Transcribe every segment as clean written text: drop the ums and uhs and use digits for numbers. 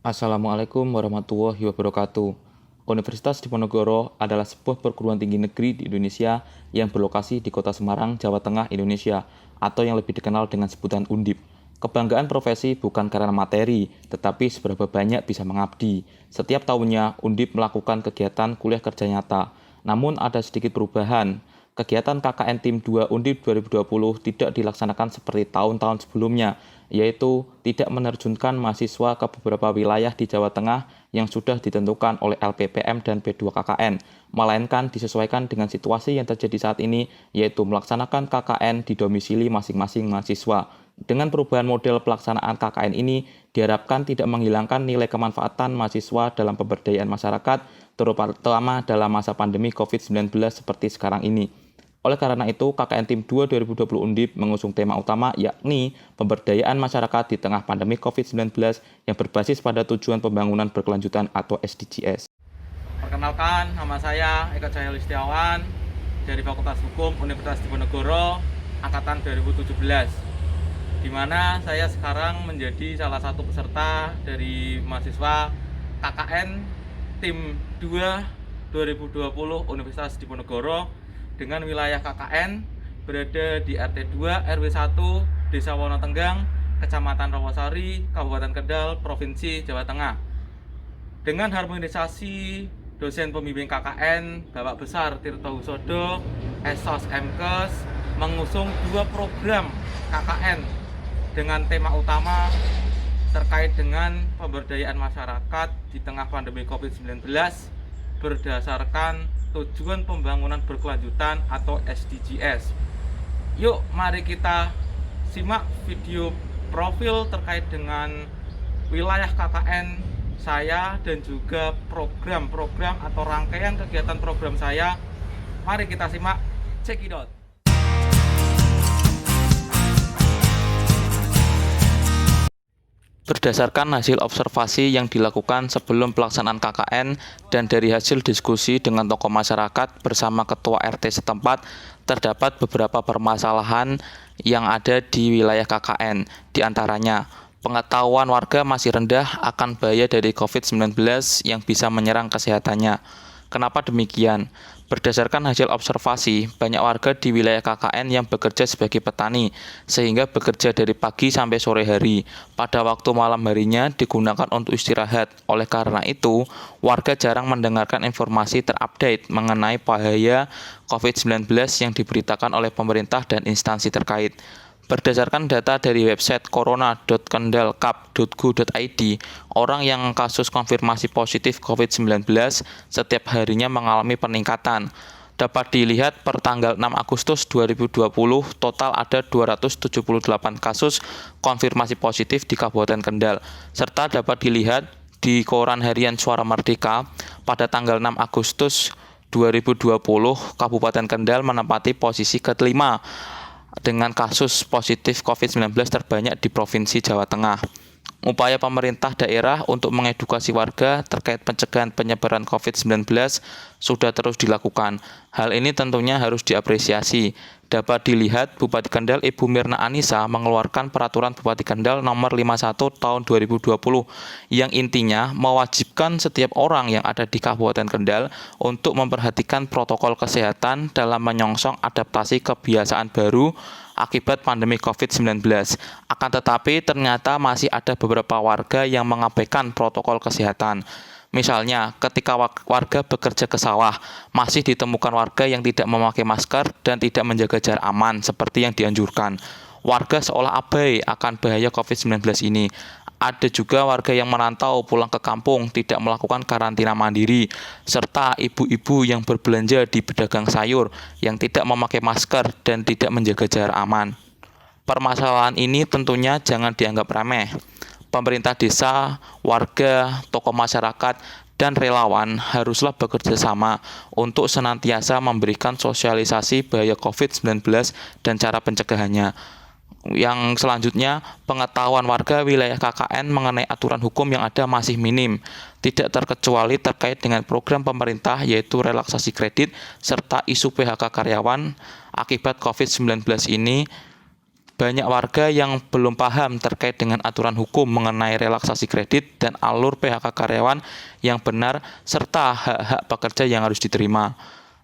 Assalamualaikum warahmatullahi wabarakatuh. Universitas Diponegoro adalah sebuah perguruan tinggi negeri di Indonesia yang berlokasi di Kota Semarang, Jawa Tengah, Indonesia, atau yang lebih dikenal dengan sebutan Undip. Kebanggaan profesi bukan karena materi, tetapi seberapa banyak bisa mengabdi. Setiap tahunnya, Undip melakukan kegiatan kuliah kerja nyata. Namun ada sedikit perubahan. Kegiatan KKN Tim 2 Undip 2020 tidak dilaksanakan seperti tahun-tahun sebelumnya, yaitu tidak menerjunkan mahasiswa ke beberapa wilayah di Jawa Tengah yang sudah ditentukan oleh LPPM dan P2 KKN, melainkan disesuaikan dengan situasi yang terjadi saat ini, yaitu melaksanakan KKN di domisili masing-masing mahasiswa. Dengan perubahan model pelaksanaan KKN ini, diharapkan tidak menghilangkan nilai kemanfaatan mahasiswa dalam pemberdayaan masyarakat, terutama dalam masa pandemi COVID-19 seperti sekarang ini. Oleh karena itu, KKN Tim 2 2020 Undip mengusung tema utama yakni pemberdayaan masyarakat di tengah pandemi COVID-19 yang berbasis pada tujuan pembangunan berkelanjutan atau SDGs. Perkenalkan, nama saya Eka Cahya Listiawan dari Fakultas Hukum Universitas Diponegoro angkatan 2017, di mana saya sekarang menjadi salah satu peserta dari mahasiswa KKN Tim 2 2020 Universitas Diponegoro dengan wilayah KKN berada di RT 2 RW 1 Desa Wonotenggang, Kecamatan Rawasari, Kabupaten Kendal, Provinsi Jawa Tengah. Dengan harmonisasi dosen pembimbing KKN Bapak Besar Tirto Husodo, Esos Mkes mengusung dua program KKN dengan tema utama terkait dengan pemberdayaan masyarakat di tengah pandemi COVID-19 berdasarkan tujuan pembangunan berkelanjutan atau SDGs. Yuk, mari kita simak video profil terkait dengan wilayah KKN saya dan juga program-program atau rangkaian kegiatan program saya. Mari kita simak, check it out. Berdasarkan hasil observasi yang dilakukan sebelum pelaksanaan KKN dan dari hasil diskusi dengan tokoh masyarakat bersama ketua RT setempat, terdapat beberapa permasalahan yang ada di wilayah KKN. Di antaranya, pengetahuan warga masih rendah akan bahaya dari COVID-19 yang bisa menyerang kesehatannya. Kenapa demikian? Berdasarkan hasil observasi, banyak warga di wilayah KKN yang bekerja sebagai petani, sehingga bekerja dari pagi sampai sore hari. Pada waktu malam harinya digunakan untuk istirahat. Oleh karena itu, warga jarang mendengarkan informasi terupdate mengenai bahaya COVID-19 yang diberitakan oleh pemerintah dan instansi terkait. Berdasarkan data dari website corona.kendalkap.go.id, orang yang kasus konfirmasi positif COVID-19 setiap harinya mengalami peningkatan. Dapat dilihat per tanggal 6 Agustus 2020, total ada 278 kasus konfirmasi positif di Kabupaten Kendal. Serta dapat dilihat di Koran Harian Suara Merdeka, pada tanggal 6 Agustus 2020, Kabupaten Kendal menempati posisi kelima dengan kasus positif COVID-19 terbanyak di Provinsi Jawa Tengah. Upaya pemerintah daerah untuk mengedukasi warga terkait pencegahan penyebaran COVID-19 sudah terus dilakukan. Hal ini tentunya harus diapresiasi. Dapat dilihat Bupati Kendal Ibu Mirna Anissa mengeluarkan peraturan Bupati Kendal nomor 51 tahun 2020 yang intinya mewajibkan setiap orang yang ada di Kabupaten Kendal untuk memperhatikan protokol kesehatan dalam menyongsong adaptasi kebiasaan baru akibat pandemi COVID-19. Akan tetapi ternyata masih ada beberapa warga yang mengabaikan protokol kesehatan. Misalnya, ketika warga bekerja ke sawah, masih ditemukan warga yang tidak memakai masker dan tidak menjaga jarak aman seperti yang dianjurkan. Warga seolah abai akan bahaya COVID-19 ini. Ada juga warga yang merantau pulang ke kampung tidak melakukan karantina mandiri, serta ibu-ibu yang berbelanja di pedagang sayur yang tidak memakai masker dan tidak menjaga jarak aman. Permasalahan ini tentunya jangan dianggap remeh. Pemerintah desa, warga, tokoh masyarakat, dan relawan haruslah bekerja sama untuk senantiasa memberikan sosialisasi bahaya COVID-19 dan cara pencegahannya. Yang selanjutnya, pengetahuan warga wilayah KKN mengenai aturan hukum yang ada masih minim, tidak terkecuali terkait dengan program pemerintah yaitu relaksasi kredit serta isu PHK karyawan akibat COVID-19 ini. Banyak warga yang belum paham terkait dengan aturan hukum mengenai relaksasi kredit dan alur PHK karyawan yang benar serta hak-hak pekerja yang harus diterima.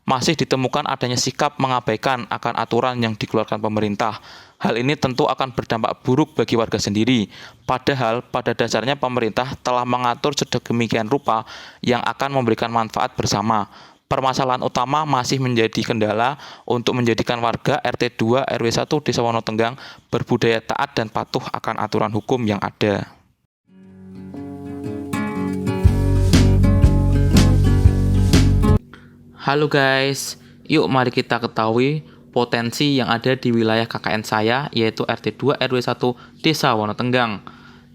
Masih ditemukan adanya sikap mengabaikan akan aturan yang dikeluarkan pemerintah. Hal ini tentu akan berdampak buruk bagi warga sendiri. Padahal pada dasarnya pemerintah telah mengatur sedemikian rupa yang akan memberikan manfaat bersama. Permasalahan utama masih menjadi kendala untuk menjadikan warga RT 2 RW 1 Desa Wonotenggang berbudaya taat dan patuh akan aturan hukum yang ada. Halo guys, yuk mari kita ketahui potensi yang ada di wilayah KKN saya, yaitu RT 2 RW 1 Desa Wonotenggang,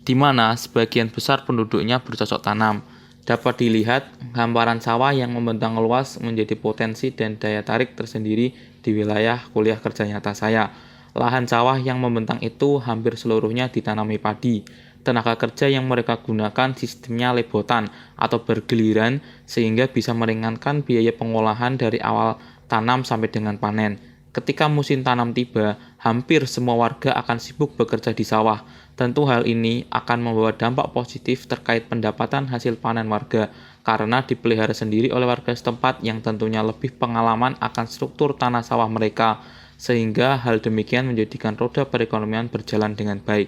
di mana sebagian besar penduduknya bercocok tanam. Dapat dilihat, hamparan sawah yang membentang luas menjadi potensi dan daya tarik tersendiri di wilayah kuliah kerja nyata saya. Lahan sawah yang membentang itu hampir seluruhnya ditanami padi. Tenaga kerja yang mereka gunakan sistemnya lebotan atau bergiliran sehingga bisa meringankan biaya pengolahan dari awal tanam sampai dengan panen. Ketika musim tanam tiba, hampir semua warga akan sibuk bekerja di sawah. Tentu hal ini akan membawa dampak positif terkait pendapatan hasil panen warga karena dipelihara sendiri oleh warga setempat yang tentunya lebih pengalaman akan struktur tanah sawah mereka, sehingga hal demikian menjadikan roda perekonomian berjalan dengan baik.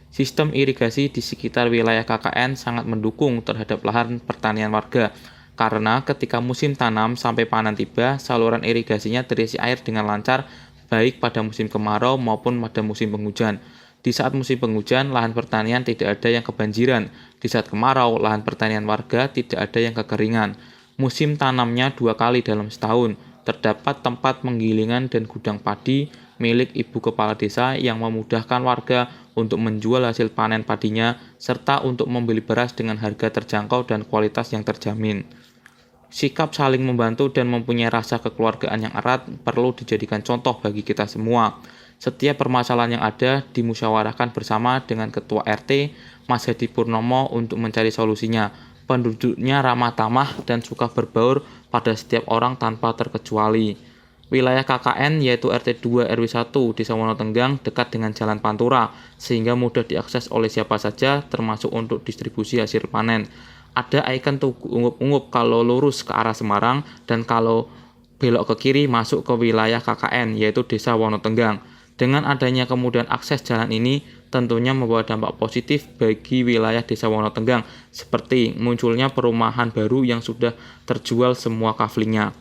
Sistem irigasi di sekitar wilayah KKN sangat mendukung terhadap lahan pertanian warga, karena ketika musim tanam sampai panen tiba, saluran irigasinya terisi air dengan lancar baik pada musim kemarau maupun pada musim penghujan. Di saat musim penghujan, lahan pertanian tidak ada yang kebanjiran. Di saat kemarau, lahan pertanian warga tidak ada yang kekeringan. Musim tanamnya 2 kali dalam setahun. Terdapat tempat penggilingan dan gudang padi milik ibu kepala desa yang memudahkan warga untuk menjual hasil panen padinya serta untuk membeli beras dengan harga terjangkau dan kualitas yang terjamin. Sikap saling membantu dan mempunyai rasa kekeluargaan yang erat perlu dijadikan contoh bagi kita semua. Setiap permasalahan yang ada dimusyawarahkan bersama dengan Ketua RT, Mas Hedi Purnomo untuk mencari solusinya. Penduduknya ramah tamah dan suka berbaur pada setiap orang tanpa terkecuali. Wilayah KKN yaitu RT 2 RW 1 Desa Wonotenggang dekat dengan Jalan Pantura, sehingga mudah diakses oleh siapa saja termasuk untuk distribusi hasil panen. Ada ikon tugu ungup-ungup kalau lurus ke arah Semarang dan kalau belok ke kiri masuk ke wilayah KKN yaitu Desa Wonotenggang. Dengan adanya kemudahan akses jalan ini tentunya membawa dampak positif bagi wilayah Desa Wonotenggang seperti munculnya perumahan baru yang sudah terjual semua kaflingnya.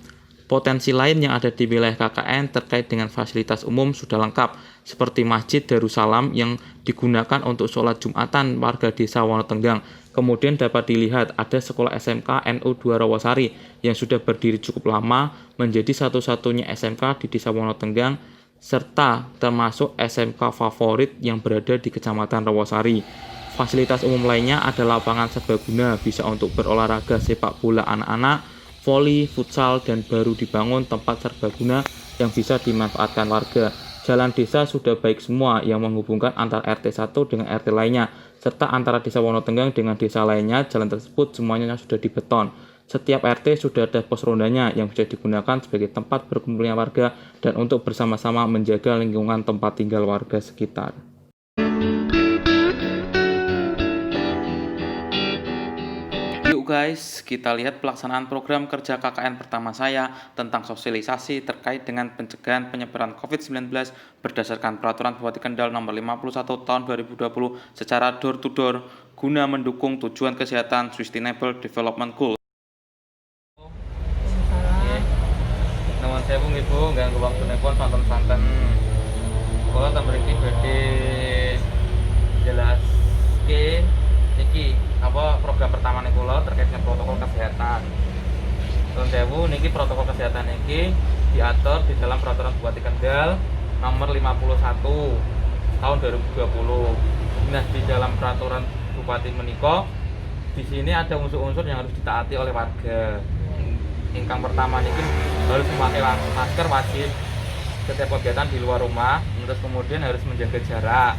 Potensi lain yang ada di wilayah KKN terkait dengan fasilitas umum sudah lengkap seperti Masjid Darussalam yang digunakan untuk sholat Jumatan warga Desa Wonotenggang. Kemudian dapat dilihat ada sekolah SMK NU 2 Rawasari yang sudah berdiri cukup lama menjadi satu-satunya SMK di Desa Wonotenggang serta termasuk SMK favorit yang berada di Kecamatan Rawasari. Fasilitas umum lainnya ada lapangan serbaguna bisa untuk berolahraga sepak bola anak-anak, voli, futsal, dan baru dibangun tempat serbaguna yang bisa dimanfaatkan warga. Jalan desa sudah baik semua yang menghubungkan antara RT 1 dengan RT lainnya, serta antara Desa Wonotenggang dengan desa lainnya, jalan tersebut semuanya sudah dibeton. Setiap RT sudah ada pos rondanya yang bisa digunakan sebagai tempat berkumpulnya warga dan untuk bersama-sama menjaga lingkungan tempat tinggal warga sekitar. Yuk guys, kita lihat pelaksanaan program kerja KKN pertama saya tentang sosialisasi terkait dengan pencegahan penyebaran COVID-19 berdasarkan Peraturan Bupati Kendal Nomor 51 Tahun 2020 secara door to door guna mendukung tujuan kesehatan Sustainable Development Goal. Saya pun ibu ganggu waktu nepon santen-santen. Kalau tak beriki badhe jelas ke niki apa program pertama nih kula terkait dengan protokol kesehatan. Tahun sewu niki protokol kesehatan niki diatur di dalam Peraturan Bupati Kendal Nomor 51 Tahun 2020. Nah, di dalam peraturan Bupati meniko di sini ada unsur-unsur yang harus ditaati oleh warga. Ingkang pertama niki harus memakai masker wajib setiap kegiatan di luar rumah, terus kemudian harus menjaga jarak,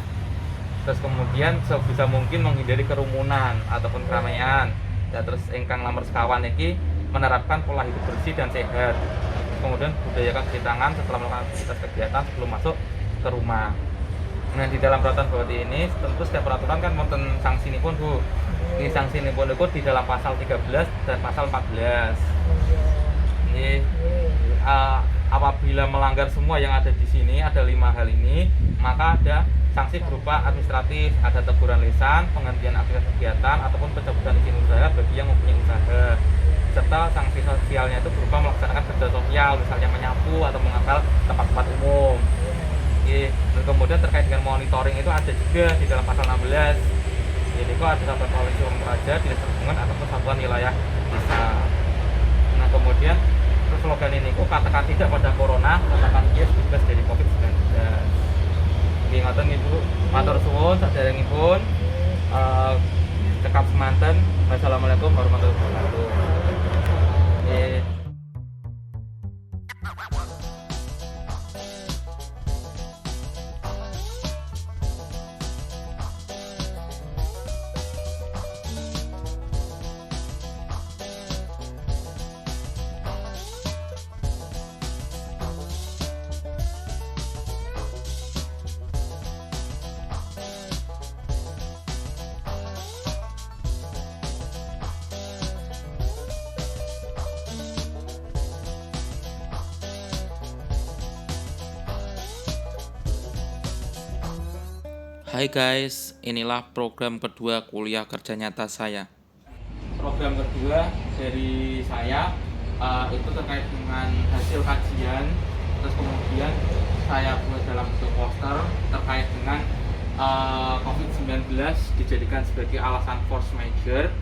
terus kemudian sebisa mungkin menghindari kerumunan ataupun keramaian. Dan terus ingkang nomor sekawan niki menerapkan pola hidup bersih dan sehat. Kemudian budayakan cuci tangan setelah melakukan aktivitas kegiatan sebelum masuk ke rumah. Nah, di dalam peraturan bupati ini tentu setiap peraturan kan wonten sangsinipun, Bu. Ini sangsinipun itu di dalam pasal 13 dan pasal 14. Ini apabila melanggar semua yang ada di sini, ada 5 hal ini, maka ada sanksi berupa administratif, ada teguran lisan, penghentian aktivitas kegiatan ataupun pencabutan izin usaha bagi yang mempunyai usaha, serta sanksi sosialnya itu berupa melaksanakan kerja sosial, misalnya menyapu atau mengapel tempat-tempat umum. Dan kemudian terkait dengan monitoring itu ada juga di dalam pasal 16. Jadi kok ada satuan polisi Pamung Praja, dinas perhubungan ataupun satuan wilayah desa. Nah, kemudian terus slogan ini kok katakan tidak pada corona, katakan yes bebas dari COVID-19. Nggih ngoten nggih Bu. Matur suwun saderengipun. Cekap semanten. Wassalamualaikum warahmatullahi wabarakatuh. Hai guys, inilah program kedua kuliah kerja nyata saya. Program kedua dari saya itu terkait dengan hasil kajian, terus kemudian saya buat dalam bentuk poster terkait dengan COVID-19 dijadikan sebagai alasan force majeure.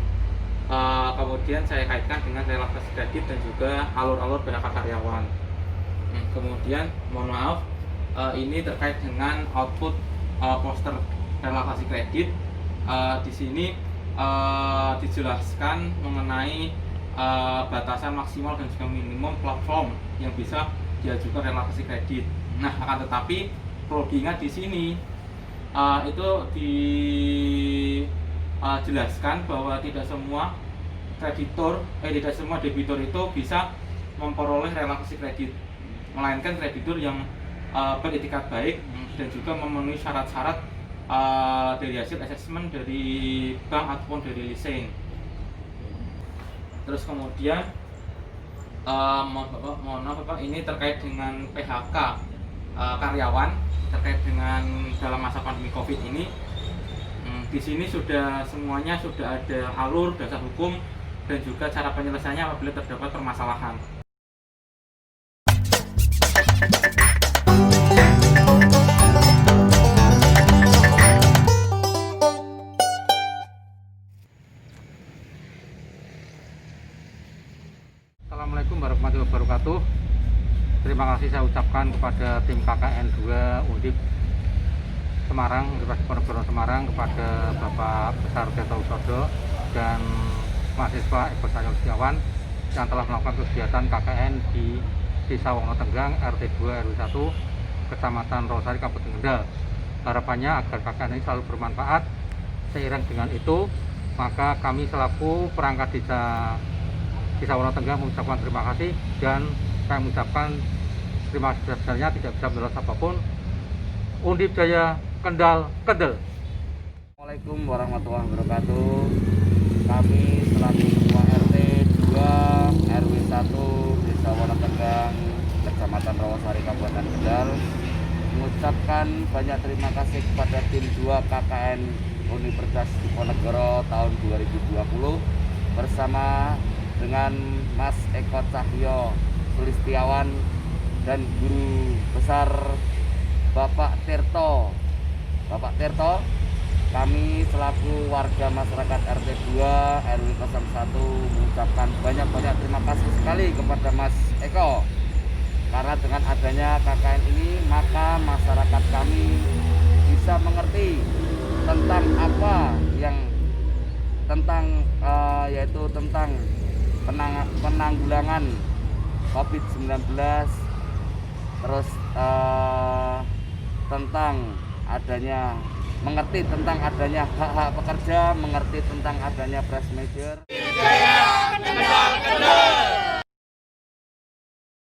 Kemudian saya kaitkan dengan relaksasi kredit dan juga alur-alur PHK karyawan. Kemudian mohon maaf, ini terkait dengan output poster relaksasi kredit. Di sini dijelaskan mengenai batasan maksimal dan juga minimum platform yang bisa diajukan relaksasi kredit. Nah, akan tetapi perlu diingat di sini itu dijelaskan bahwa tidak semua tidak semua debitur itu bisa memperoleh relaksasi kredit, melainkan kreditur yang beretikat baik dan juga memenuhi syarat-syarat dari hasil asesmen dari bank ataupun dari leasing. Terus kemudian mohon maaf Bapak, ini terkait dengan PHK karyawan terkait dengan dalam masa pandemi Covid ini. Di sini semuanya sudah ada alur, dasar hukum dan juga cara penyelesaiannya apabila terdapat permasalahan. Assalamualaikum warahmatullahi wabarakatuh. Terima kasih saya ucapkan kepada tim KKN 2 Undip Semarang, Universitas Diponegoro Semarang, kepada Bapak Besar Tirto Usodo dan mahasiswa Eko Cahyo Listiawan yang telah melakukan kegiatan KKN di Desa Wonotenggang, RT 2 RW 1, Kecamatan Rawasari, Kabupaten Kendal. Harapannya agar KKN ini selalu bermanfaat. Seiring dengan itu, maka kami selaku perangkat Desa Wonotenggang mengucapkan terima kasih, dan saya mengucapkan terima kasih sebesarnya tidak bisa membalas apapun. Undip Jaya Kendal Kendal. Assalamualaikum warahmatullahi wabarakatuh. Kami selaku Ketua RT 2 RW 1 Desa Wonotenggang, Kecamatan Rawasari, Kabupaten Kendal, mengucapkan banyak terima kasih kepada tim 2 KKN Universitas Diponegoro tahun 2020 bersama dengan Mas Eko Cahyo Listiawan dan Guru Besar Bapak Tirto. Kami selaku warga masyarakat RT 2 RW 01 mengucapkan banyak-banyak terima kasih sekali kepada Mas Eko, karena dengan adanya KKN ini maka masyarakat kami bisa mengerti tentang apa yang yaitu tentang penanggulangan COVID-19, terus mengerti tentang adanya hak-hak pekerja, mengerti tentang adanya press major.